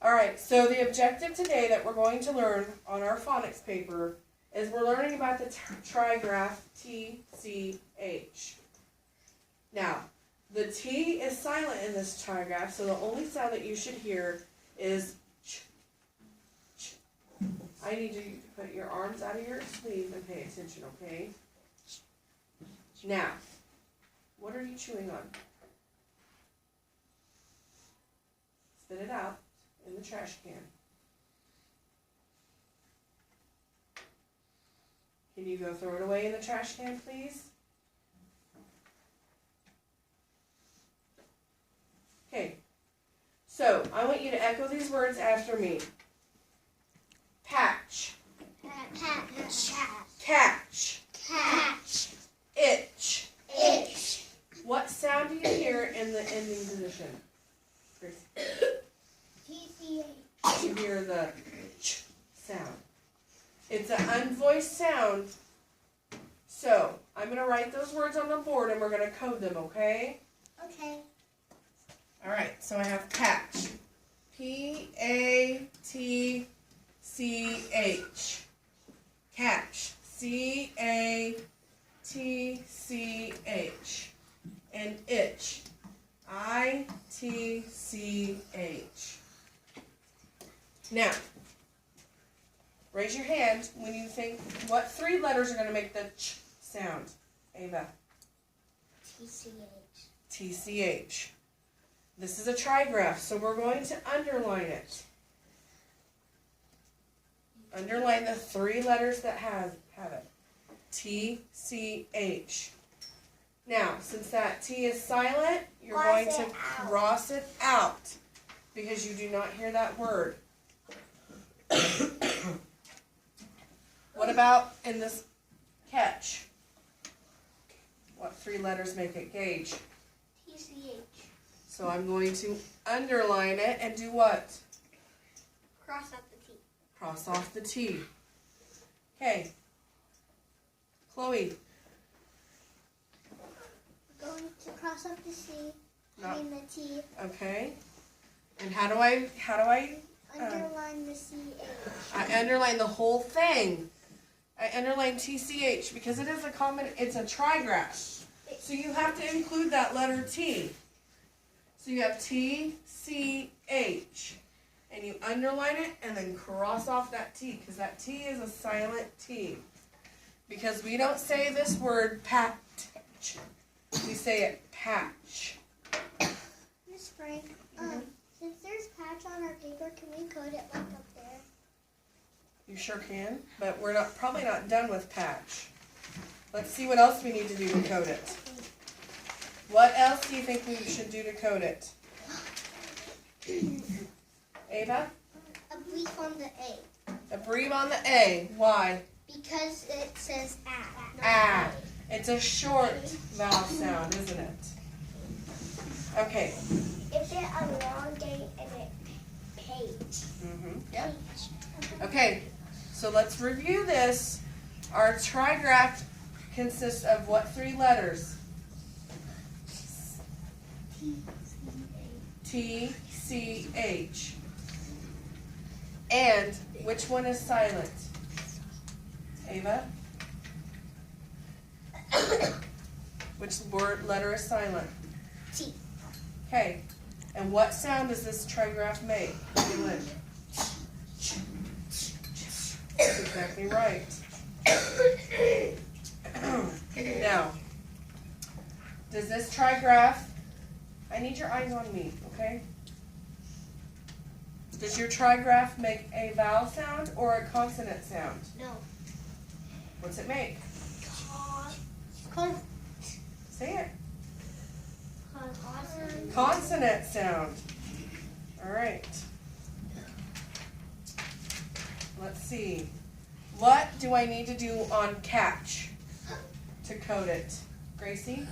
Alright, so the objective today that we're going to learn on our phonics paper is we're learning about the trigraph TCH. Now, the T is silent in this trigraph, so the only sound that you should hear is ch, ch. I need you to put your arms out of your sleeve and pay attention, okay? Now, what are you chewing on? Spit it out in the trash can. Can you go throw it away in the trash can, please? Okay, so I want you to echo these words after me. Patch. Patch. Catch. Catch. Itch. Itch. What sound do you hear in the ending position? Gracie? TCH. You hear the ch sound. It's an unvoiced sound. So, I'm going to write those words on the board and we're going to code them, okay? Okay. Alright, so I have patch. P-A-T-C-H. Catch. C-A-T-C-H. And itch. I-T-C-H. Now, raise your hand when you think what three letters are going to make the ch sound. Ava. TCH. TCH. This is a trigraph, so we're going to underline it. Underline the three letters that have it. TCH. Now, since that T is silent, you're going to cross it out because you do not hear that word. What about in this catch? What three letters make it? Gauge. TCH. So I'm going to underline it and do what? Cross out the T. Cross off the T. Okay. Chloe. We're going to cross out the C. No. I mean the T. Okay. And how do I Underline the CH. I underline the whole thing. I underline TCH because it is it's a trigraph. So you have to include that letter T. So you have TCH. And you underline it and then cross off that T because that T is a silent T. Because we don't say this word patch. We say it patch. Miss Frank, since there's patch on our paper, can we code it like up there? You sure can, but we're probably not done with patch. Let's see what else we need to do to code it. What else do you think we should do to code it? Ava? A brief on the A. A brief on the A. Why? Because it says A. Ah. It's a short vowel sound, isn't it? Okay. Is it a long day and a page? Yep. Okay. So let's review this. Our trigraph consists of what three letters? T-C-H. And which one is silent? Ava? Which letter is silent? T. Okay. And what sound does this trigraph make? Lynn? That's exactly right. Now, does this trigraph, I need your eyes on me, okay? Does your trigraph make a vowel sound or a consonant sound? No. What's it make? Say it. Consonant sound. All right. Let's see. What do I need to do on catch to code it? Gracie?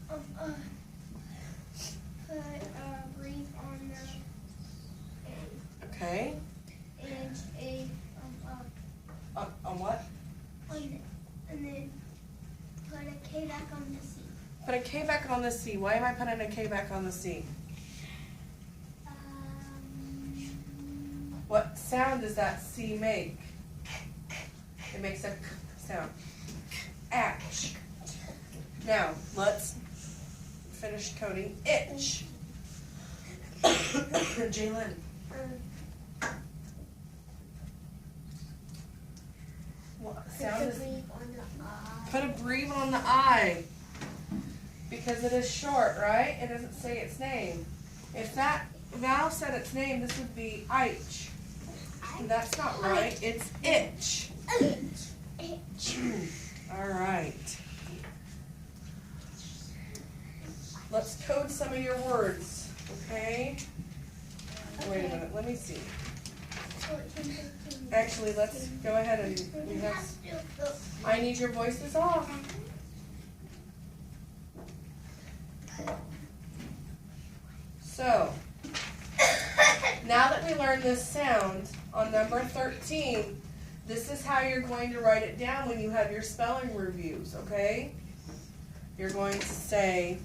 Put a brief on the A. Okay. And a On what? and then put a K back on the C. Put a K back on the C. Why am I putting a K back on the C? What sound does that C make? It makes a k sound. Atch. Now, let's finish coding itch. Jalen. What sound is... Put a breathe on the I. Because it is short, right? It doesn't say its name. If that vowel said its name, this would be ich. And that's not right. It's itch. All right. Let's code some of your words, okay? Wait a minute. Let me see. Actually, let's go ahead and we have. I need your voices off. So, now that we learned this sound on number 13, this is how you're going to write it down when you have your spelling reviews, okay? You're going to say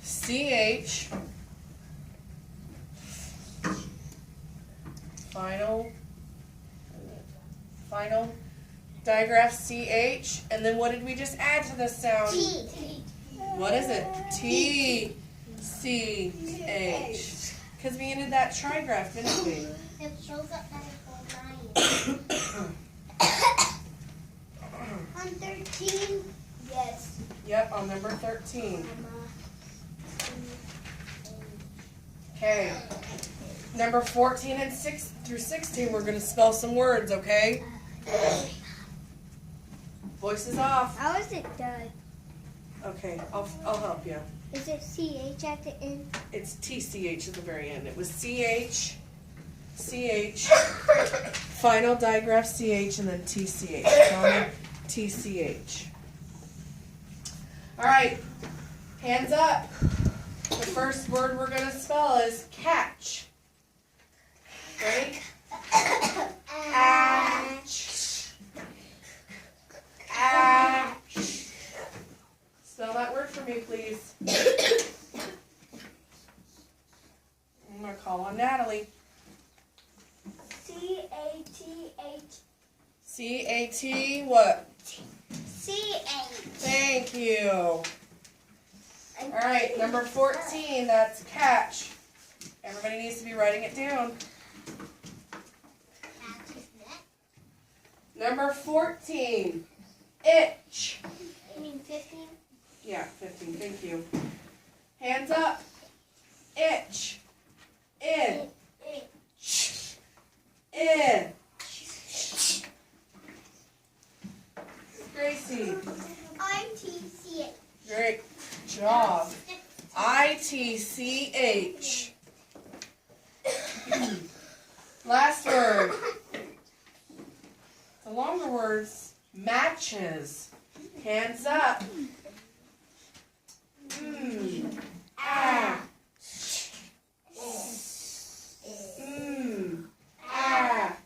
CH, final digraph CH, and then what did we just add to the sound? T. What is it? TCH. Because we ended that trigraph, didn't we? It shows up that it's all on 13? Yes. Yep, on number 13. Okay. Number 14 and 6 through 16, we're going to spell some words, okay? Voices off. How is it done? Okay, I'll help you. Is it CH at the end? It's TCH at the very end. It was CH, final digraph CH, and then TCH. Tell me TCH. All right, hands up. The first word we're going to spell is catch. Ready? Atch. Atch. Spell that word for me, please. I'm going to call on Natalie. CATH. C-A-T what? CH. Thank you. All right, number 14, that's catch. Everybody needs to be writing it down. Number 14, itch. You mean 15? Yeah, 15, thank you. Hands up. Itch. In. In. Gracie. ITCH. Great job. ITCH. Last word. The longer words, matches. Hands up. Ah. Ah.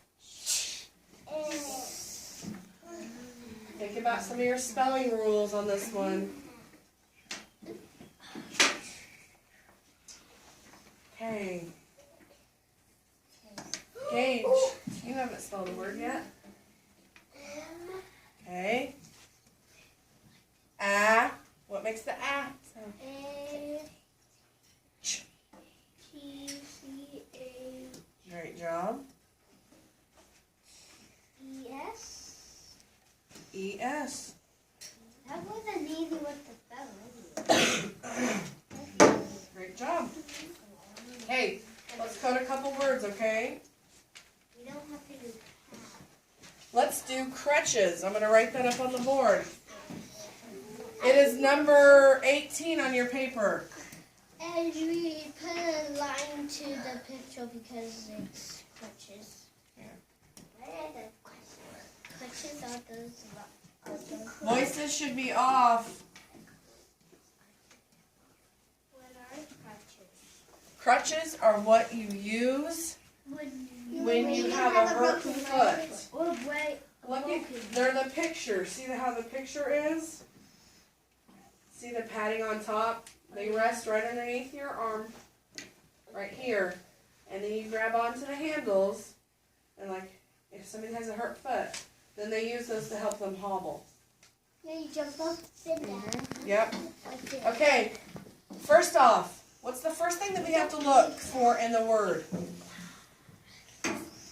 Think about some of your spelling rules on this one. Okay. Gage, you haven't spelled the word yet. Okay. Ah. What makes the ah sound? Great job. ES. That wasn't easy with the spelling. Great job. Hey, let's code a couple words, okay? We don't have to do that. Let's do crutches. I'm going to write that up on the board. It is number 18 on your paper. And we put a line to the picture because it's crutches. Yeah. What are the crutches? Are those Voices should be off. What are crutches? Crutches are what you use when you have a hurtful foot. Or Look at, they're the picture. See how the picture is? See the padding on top? They rest right underneath your arm, right here. and then you grab onto the handles, and like if somebody has a hurt foot, then they use those to help them hobble. Yeah, you jump up, sit down. Yep. Like this. Okay, first off, what's the first thing that we have to look for in the word?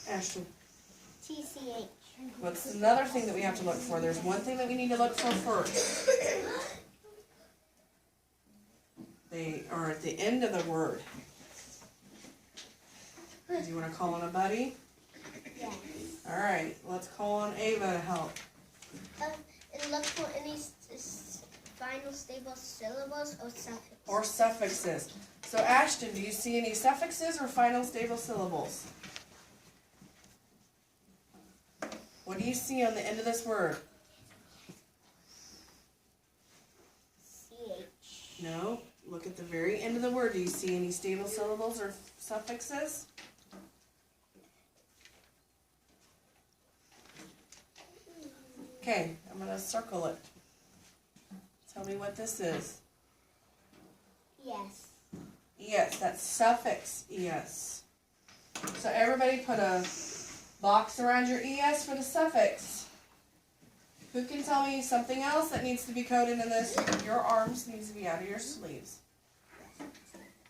Ashton. TCH. What's another thing that we have to look for? There's one thing that we need to look for first. They are at the end of the word. Do you want to call on a buddy? Yes. All right, let's call on Ava to help. And look for any final stable syllables or suffixes. Or suffixes. So Ashton, do you see any suffixes or final stable syllables? What do you see on the end of this word? CH. No. Look at the very end of the word. Do you see any stable syllables or suffixes? Okay, I'm going to circle it. Tell me what this is. Yes. Yes, that's suffix es. So everybody put a box around your es for the suffix. Who can tell me something else that needs to be coded in this? Your arms needs to be out of your sleeves.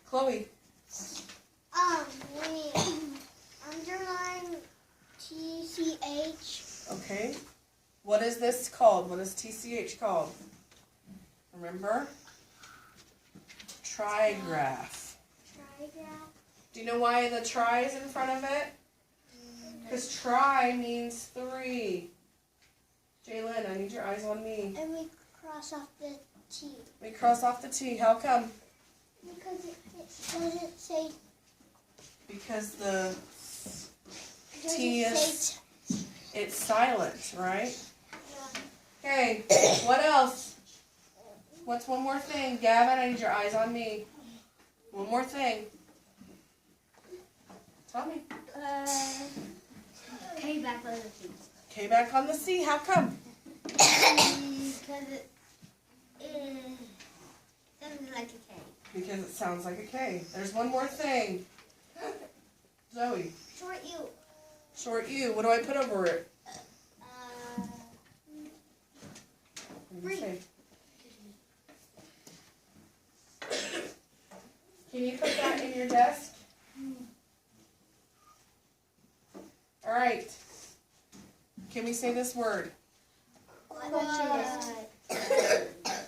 Chloe. We underline TCH. Okay. What is this called? What is TCH called? Remember? Trigraph. Trigraph. Do you know why the tri is in front of it? Because tri means 3. Jalen, I need your eyes on me. And we cross off the T. We cross off the T. How come? Because it doesn't say. Because the Doesn't T is, say it's silent, right? yeah. Okay, what else? What's one more thing? Gavin, I need your eyes on me. One more thing. Tell me. K back on the T. K back on the C. How come? Because it sounds like a K. Because it sounds like a K. There's one more thing. Zoe. Short U. Short U. What do I put over it? What do you say? Can you put that in your desk? All right. Can we say this word? Crutches.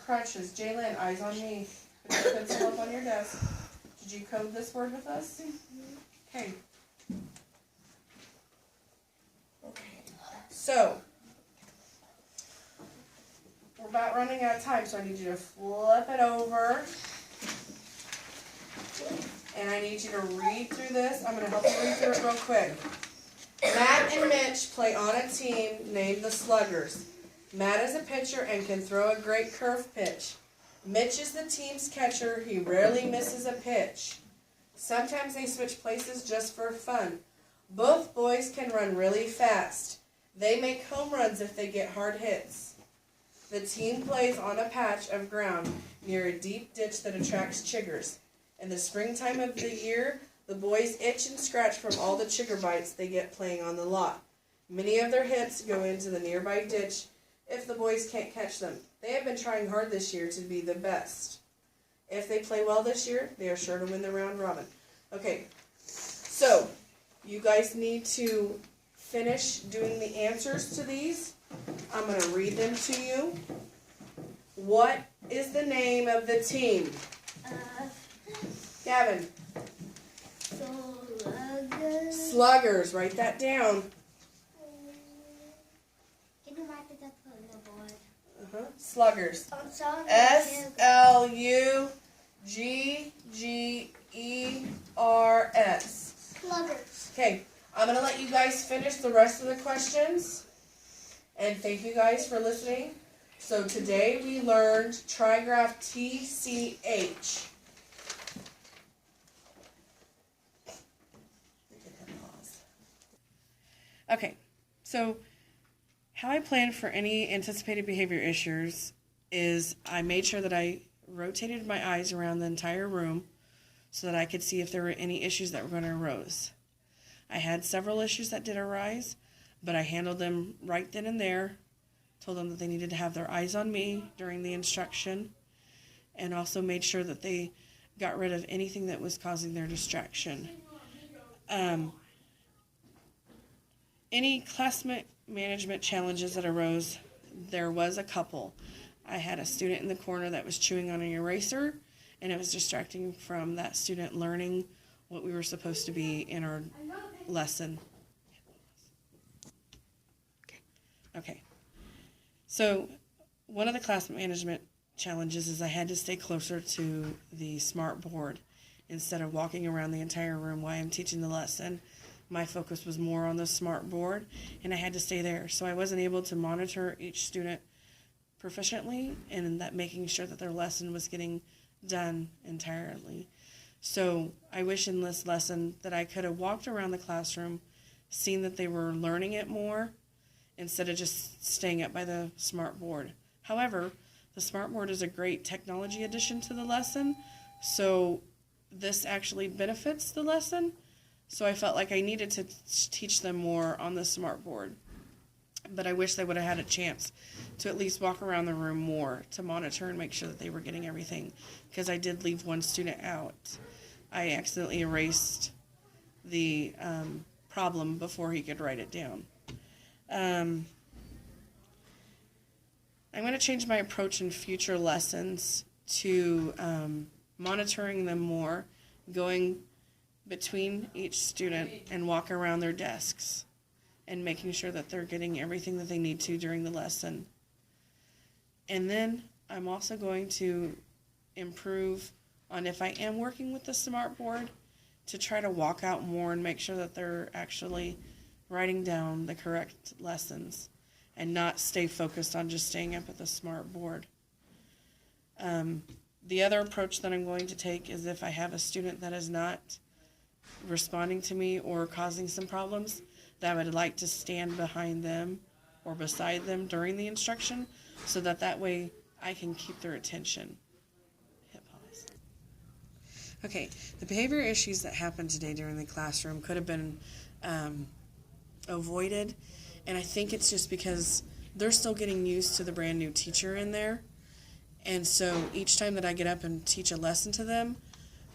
Crutches. Jalen, eyes on me. Put your pencil up on your desk. Did you code this word with us? Okay. Okay. So, we're about running out of time, so I need you to flip it over. And I need you to read through this. I'm going to help you read through it real quick. Matt and Mitch play on a team named the Sluggers. Matt is a pitcher and can throw a great curve pitch. Mitch is the team's catcher. He rarely misses a pitch. Sometimes they switch places just for fun. Both boys can run really fast. They make home runs if they get hard hits. The team plays on a patch of ground near a deep ditch that attracts chiggers. In the springtime of the year, the boys itch and scratch from all the chigger bites they get playing on the lot. Many of their hits go into the nearby ditch if the boys can't catch them. They have been trying hard this year to be the best. If they play well this year, they are sure to win the round robin. Okay, so you guys need to finish doing the answers to these. I'm going to read them to you. What is the name of the team? Gavin. Sluggers. Write that down. Can you mark it up on the board? Sluggers. SLUGGERS. Sluggers. Okay, I'm going to let you guys finish the rest of the questions. And thank you guys for listening. So today we learned Trigraph TCH. Okay, so how I planned for any anticipated behavior issues is I made sure that I rotated my eyes around the entire room so that I could see if there were any issues that were going to arise. I had several issues that did arise, but I handled them right then and there, told them that they needed to have their eyes on me during the instruction, and also made sure that they got rid of anything that was causing their distraction. Any class management challenges that arose, there was a couple. I had a student in the corner that was chewing on an eraser, and it was distracting from that student learning what we were supposed to be in our lesson. Okay. So one of the class management challenges is I had to stay closer to the smart board instead of walking around the entire room while I'm teaching the lesson. My focus was more on the smart board, and I had to stay there. So I wasn't able to monitor each student proficiently and that making sure that their lesson was getting done entirely. So I wish in this lesson that I could have walked around the classroom, seen that they were learning it more, instead of just staying up by the smart board. However, the smart board is a great technology addition to the lesson, so this actually benefits the lesson. So I felt like I needed to teach them more on the smart board. But I wish they would have had a chance to at least walk around the room more to monitor and make sure that they were getting everything, because I did leave one student out. I accidentally erased the problem before he could write it down. I'm going to change my approach in future lessons to monitoring them more, going between each student and walk around their desks and making sure that they're getting everything that they need to during the lesson. And then I'm also going to improve on, if I am working with the smart board, to try to walk out more and make sure that they're actually writing down the correct lessons and not stay focused on just staying up at the smart board. The other approach that I'm going to take is if I have a student that is not responding to me or causing some problems, that I would like to stand behind them or beside them during the instruction, so that way I can keep their attention. Hit pause. Okay, the behavior issues that happened today during the classroom could have been avoided, and I think it's just because they're still getting used to the brand new teacher in there, and so each time that I get up and teach a lesson to them,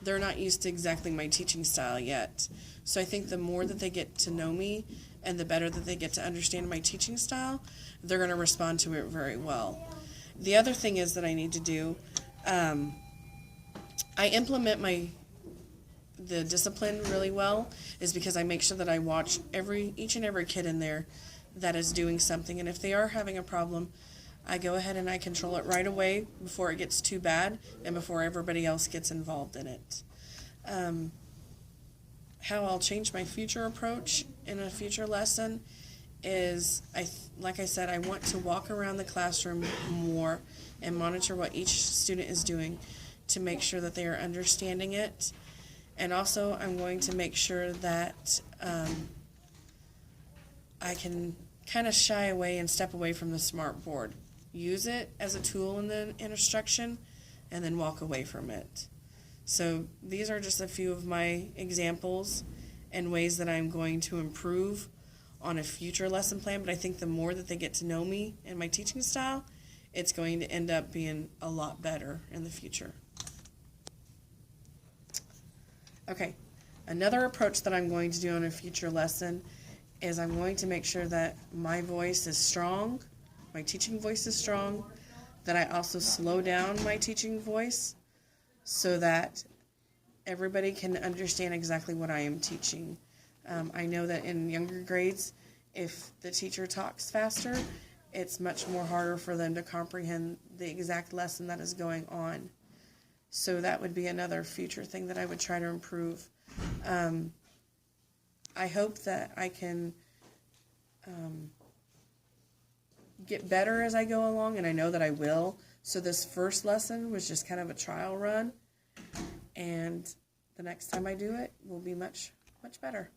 they're not used to exactly my teaching style yet. So I think the more that they get to know me and the better that they get to understand my teaching style, they're going to respond to it very well. The other thing is that I need to do, I implement the discipline really well, is because I make sure that I watch each and every kid in there that is doing something, and if they are having a problem, I go ahead and I control it right away before it gets too bad and before everybody else gets involved in it. How I'll change my future approach in a future lesson is, like I said, I want to walk around the classroom more and monitor what each student is doing to make sure that they are understanding it. And also I'm going to make sure that I can kind of shy away and step away from the smart board. Use it as a tool in the instruction and then walk away from it. So these are just a few of my examples and ways that I'm going to improve on a future lesson plan, but I think the more that they get to know me and my teaching style, it's going to end up being a lot better in the future. Okay, another approach that I'm going to do on a future lesson is I'm going to make sure that my voice is strong, my teaching voice is strong, that I also slow down my teaching voice so that everybody can understand exactly what I am teaching. I know that in younger grades, if the teacher talks faster, it's much more harder for them to comprehend the exact lesson that is going on. So that would be another future thing that I would try to improve. I hope that I can get better as I go along, and I know that I will. So this first lesson was just kind of a trial run, and the next time I do it will be much, much better.